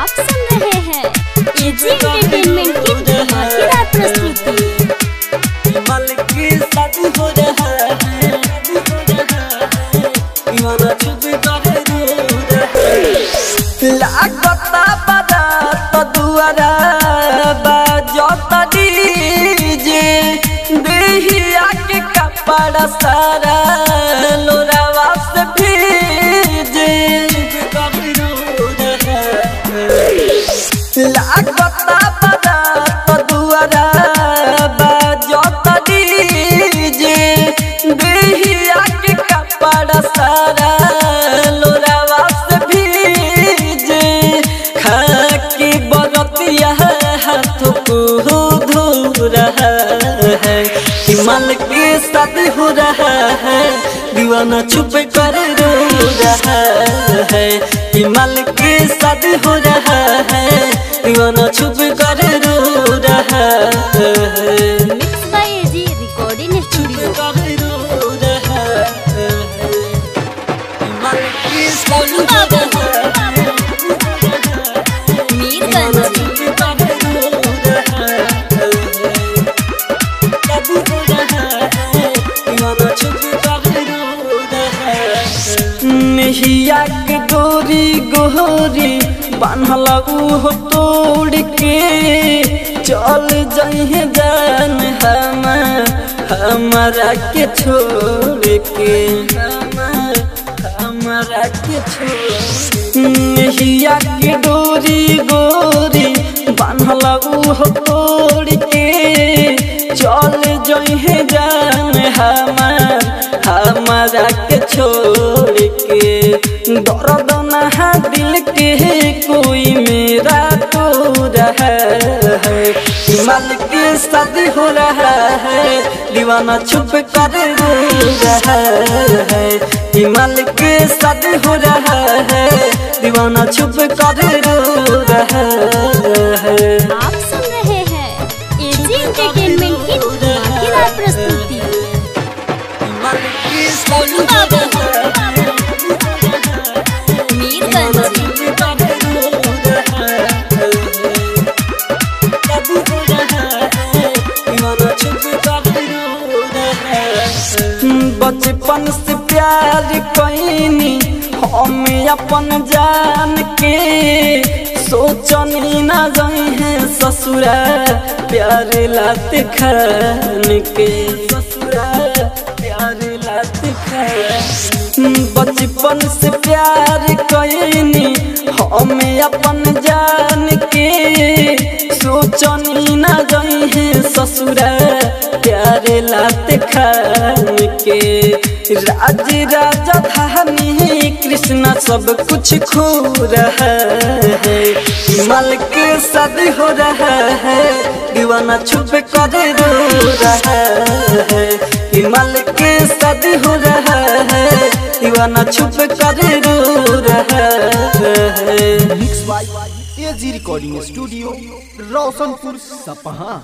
आप सुन रहे हैं एजी एंटरटेनमेंट की धमाकेदार प्रस्तुति। कमल की शादी हो रहा है, दीवाना चुप कर लागता बारात दुआरा बाजता डीजे देहिया के कपड़ा सारा लोरावा से भीजे लागता बारात दुआरा बाजता डीजे देहिया के कपड़ा सारा लोरावा से भीजे खाकी बरतिया हाथ को धो रहा है, कमल की शादी हो रहा है, दीवाना चुप कर रो रहा है, कमल की शादी हो रहा है, दीवाना चुप कर रो रहा है। Mix by AG recording studio. रो रहा है, कमल की शादी हो रहा है, मीरगंज नहिया के डोरी गोरी बान्हल उहो तोड़ के चल जइहे जान हमारा के छोड़ के, हमारा के छोड़। नहिया के डोरी गोरी बान्हल उहो तोड़ के चल जइहे जान हमारा के छोड़ के, दर्द नहा दिल के कोई मेरा तो रहा है, कमल की शादी हो रहा है, दीवाना चुप कर रो रहा है, कमल की शादी हो रहा है, दीवाना चुप कर रो रहा है। आप सुन रहे हैं एजी एंटरटेनमेंट की धमाकेदार प्रस्तुति। मीरगंज बचपन से प्यार कईनी हम अपन जान के, सोचनी ना जाई है ससुरा प्यार लात खान के, ससुरा प्यार लात खान। बचपन से प्यार कईनी हम अपन जान के, सोचनी ना जाई है ससुरा प्यार लात खान के, राज राजधानी कृष्णा सब कुछ खो रहा है, कमल की शादी हो रहा है, दीवाना चुप कर रो रहा है, कमल की शादी हो रहा है, दीवाना चुप कर रो रहा है। Mix by AG recording studio Roshanpur Sapaha.